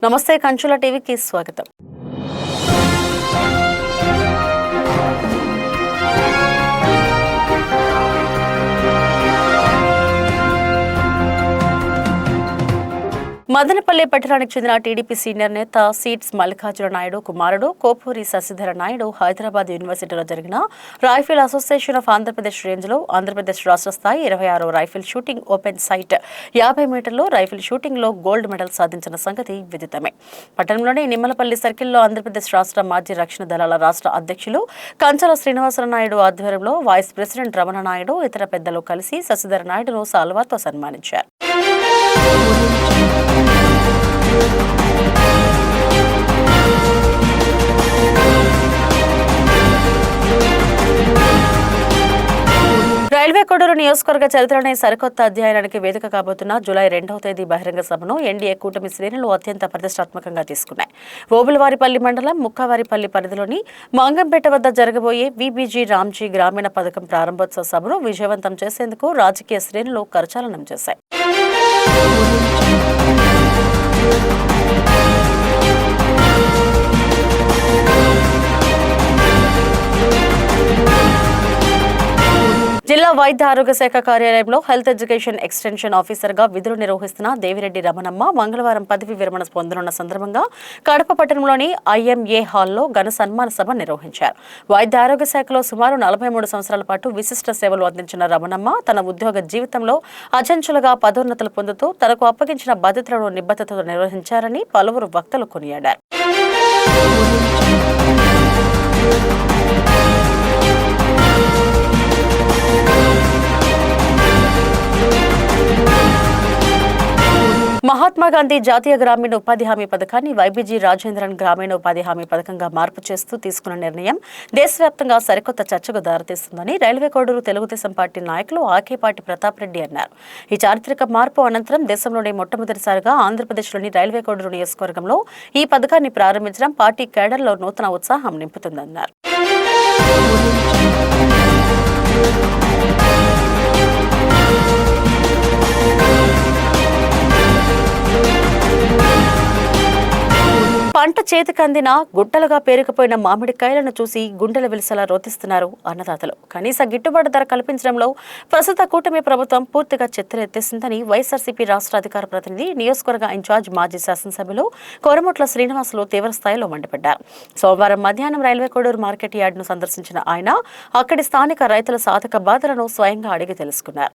నమస్తే కంచుల టీవీకి స్వాగతం. మదనపల్లి పట్టణానికి చెందిన టీడీపీ సీనియర్ నేత సీట్స్ మల్లికార్జున నాయుడు కుమారుడు కోపూరి శశిధర నాయుడు హైదరాబాద్ యూనివర్సిటీలో జరిగిన రైఫిల్ అసోసియేషన్ ఆఫ్ ఆంధ్రప్రదేశ్ రేంజ్లో ఆంధ్రప్రదేశ్ రాష్ట్ర స్థాయి 26వ రైఫిల్ షూటింగ్ ఓపెన్ సైట్ 50 మీటర్లు రైఫిల్ షూటింగ్లో గోల్డ్ మెడల్ సాధించిన సంగతి విదితమే. పట్టణంలోని నిమ్మలపల్లి సర్కిల్లో ఆంధ్రప్రదేశ్ రాష్ట్ర మాజీ రక్షణ దళాల రాష్ట్ర అధ్యక్షులు కంచల శ్రీనివాసరావు నాయుడు ఆధ్వర్యంలో వైస్ ప్రెసిడెంట్ రమణ నాయుడు ఇతర పెద్దలు కలిసి శశిధర నాయుడును సాల్వాతో సన్మానించారు. రైల్వే కోడూరు నియోజకవర్గ చరిత్రలోని సరికొత్త అధ్యాయానికి వేదిక కాబోతున్న జూలై 2వ తేదీ బహిరంగ సభను ఎన్డీఏ కూటమి శ్రేణులు అత్యంత ప్రతిష్టాత్మకంగా తీసుకున్నాయి. ఓబులవారిపల్లి మండలం ముక్కవారిపల్లి పరిధిలోని మంగంపేట వద్ద జరగబోయే వీబీజీ రామ్జీ గ్రామీణ పథకం ప్రారంభోత్సవ సభను విజయవంతం చేసేందుకు రాజకీయ శ్రేణులు కరచాలనం చేశాయి. జిల్లా వైద్య ఆరోగ్య శాఖ కార్యాలయంలో హెల్త్ ఎడ్యుకేషన్ ఎక్స్టెన్షన్ ఆఫీసర్గా విధులు నిర్వహిస్తున్న దేవిరెడ్డి రమణమ్మ మంగళవారం పదవి విరమణ పొందనున్న సందర్భంగా కడప పట్టణంలోని ఐఎంఏ హాల్లో ఘన సన్మాన సభ నిర్వహించారు. వైద్య ఆరోగ్య శాఖలో సుమారు 43 సంవత్సరాల పాటు విశిష్ట సేవలు అందించిన రమణమ్మ తన ఉద్యోగ జీవితంలో అచంచలుగా పదోన్నతులు పొందుతూ తనకు అప్పగించిన బాధ్యతలను నిబద్ధతతో నిర్వహించారని పలువురు వక్తలు కొనియాడారు. మహాత్మా గాంధీ జాతీయ గ్రామీణ ఉపాధి హామీ పథకాన్ని వైబీజీ రాజేంద్రన్ గ్రామీణ ఉపాధి హామీ పథకంగా మార్పు చేస్తూ తీసుకున్న నిర్ణయం దేశవ్యాప్తంగా సరికొత్త చర్చకు దారితీస్తుందని రైల్వే కోడూరు తెలుగుదేశం పార్టీ నాయకులు ఆకేపాటి ప్రతాప్ రెడ్డి అన్నారు. ఈ చారిత్రక మార్పు అనంతరం దేశంలోనే మొట్టమొదటిసారిగా ఆంధ్రప్రదేశ్లోని రైల్వే కోడూరు నియోజకవర్గంలో ఈ పథకాన్ని ప్రారంభించడం పార్టీ కేడర్లో నూతన ఉత్సాహం నింపుతుందన్నారు. పంట చేతికందిన గుట్టలుగా పేరుకుపోయిన మామిడికాయలను చూసి గుండెల విలసలా రోతిస్తున్నారు అన్నదాతలు. కనీస గిట్టుబాటు ధర కల్పించడంలో ప్రస్తుత కూటమి ప్రభుత్వం పూర్తిగా చెత్తరెత్తేసిందని వైఎస్ఆర్సీపీ రాష్ట్ర అధికార ప్రతినిధి నియోజకవర్గ ఇన్ఛార్జ్ మాజీ శాసనసభ్యులు కోరమొట్ల శ్రీనివాసులు తీవ్రస్థాయిలో మండిపడ్డారు. సోమవారం మధ్యాహ్నం రైల్వే కోడూరు మార్కెట్ యార్డును సందర్శించిన ఆయన అక్కడి స్థానిక రైతుల సాధక బాధలను స్వయంగా అడిగి తెలుసుకున్నారు.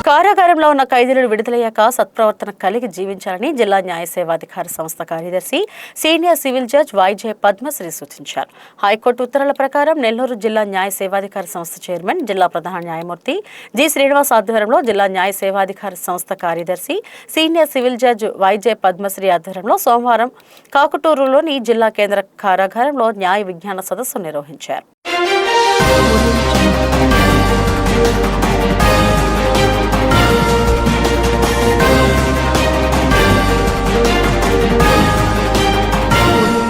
కారాగారంలో ఉన్న ఖైదీలు విడుదలయ్యాక సత్ప్రవర్తన కలిగి జీవించాలని జిల్లా న్యాయ సేవాధికార సంస్థ కార్యదర్శి senior civil judge Y J Padmasri సూచించారు. హైకోర్టు ఉత్తర్వుల ప్రకారం నెల్లూరు జిల్లా న్యాయ సేవాధికార సంస్థ చైర్మన్ జిల్లా ప్రధాన న్యాయమూర్తి జి శ్రీనివాస్ ఆధ్వర్యంలో జిల్లా న్యాయ సేవాధికార సంస్థ కార్యదర్శి senior civil judge Y J Padmasri ఆధ్వర్యంలో సోమవారం కాకుటూరులోని జిల్లా కేంద్ర కారాగారంలో న్యాయ విజ్ఞాన సదస్సు నిర్వహించారు.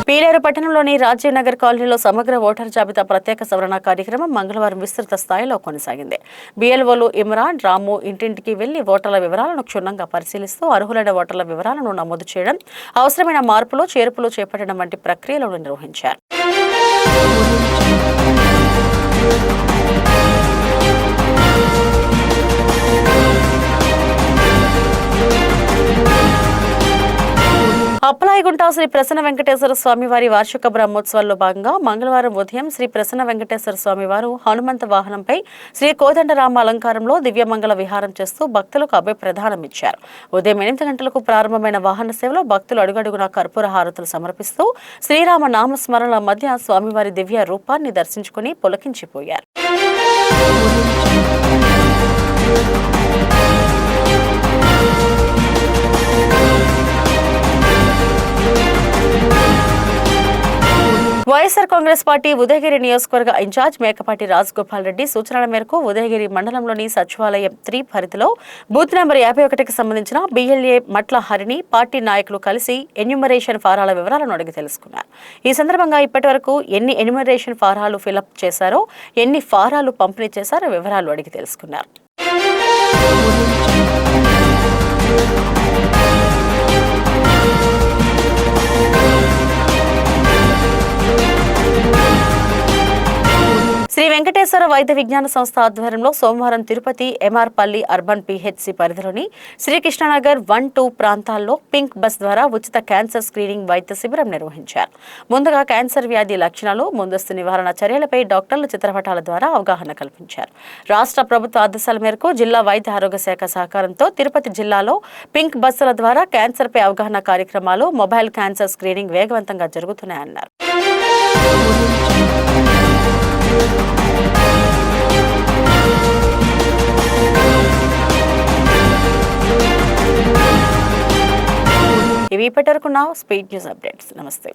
పీలేరు పట్టణంలోని రాజీవ్ నగర్ కాలనీలో సమగ్ర ఓటర్ జాబితా ప్రత్యేక సవరణ కార్యక్రమం మంగళవారం విస్తృత స్థాయిలో కొనసాగింది. బిఎల్ఓలు ఇమ్రాన్, రాము ఇంటింటికి వెళ్లి ఓటర్ల వివరాలను క్షుణ్ణంగా పరిశీలిస్తూ అర్హులైన ఓటర్ల వివరాలను నమోదు చేయడం, అవసరమైన మార్పులు చేర్పులు చేపట్టడం వంటి ప్రక్రియలను నిర్వహించారు. అప్పలాయగుంట శ్రీ ప్రసన్న వెంకటేశ్వర స్వామివారి వార్షిక బ్రహ్మోత్సవాల్లో భాగంగా మంగళవారం ఉదయం శ్రీ ప్రసన్న వెంకటేశ్వర స్వామివారు హనుమంత వాహనంపై శ్రీ కోదండరామ అలంకారంలో దివ్యమంగళ విహారం చేస్తూ భక్తులకు అభయ ప్రదానమిచ్చారు. ఉదయం 8 గంటలకు ప్రారంభమైన వాహన సేవలో భక్తులు అడుగడుగున కర్పూర హారతులు సమర్పిస్తూ శ్రీరామ నామస్మరణల మధ్య స్వామివారి దివ్య రూపాన్ని దర్శించుకుని పులకించిపోయారు. వైఎస్ఆర్ కాంగ్రెస్ పార్టీ ఉదయగిరి నియోజకవర్గ ఇన్ఛార్జ్ మేకపాటి రాజగోపాల్ రెడ్డి సూచనల మేరకు ఉదయగిరి మండలంలోని సచివాలయం 3 పరిధిలో బూత్ నెంబర్ 51కి సంబంధించిన బిఎల్ఏ మట్ల హరిని పార్టీ నాయకులు కలిసి ఎన్యూమరేషన్ ఫారాల వివరాలను అడిగి తెలుసుకున్నారు. ఈ సందర్భంగా ఇప్పటివరకు ఎన్ని ఎన్యూమరేషన్ ఫారాలు ఫిలప్ చేశారో, ఎన్ని ఫారాలు పంపిణీ చేశారో వివరాలు అడిగి తెలుసుకున్నారు. శ్రీ వెంకటేశ్వర వైద్య విజ్ఞాన సంస్థ ఆధ్వర్యంలో సోమవారం తిరుపతి ఎంఆర్పల్లి అర్బన్ పిహెచ్సి పరిధిలోని శ్రీకృష్ణనగర్ 1-2 ప్రాంతాల్లో పింక్ బస్ ద్వారా ఉచిత క్యాన్సర్ స్క్రీనింగ్ వైద్య శిబిరం నిర్వహించారు. ముందుగా క్యాన్సర్ వ్యాధి లక్షణాలు, ముందస్తు నివారణ చర్యలపై డాక్టర్ల చిత్రపటాల ద్వారా అవగాహన కల్పించారు. రాష్ట్ర ప్రభుత్వ ఆదేశాల మేరకు జిల్లా వైద్య ఆరోగ్య శాఖ సహకారంతో తిరుపతి జిల్లాలో పింక్ బస్సుల ద్వారా క్యాన్సర్పై అవగాహన కార్యక్రమాలు, మొబైల్ క్యాన్సర్ స్క్రీనింగ్ వేగవంతంగా జరుగుతున్నాయన్నారు. ఇవి ఇప్పటివరకున్న స్పీడ్ న్యూస్ అప్డేట్స్. నమస్తే.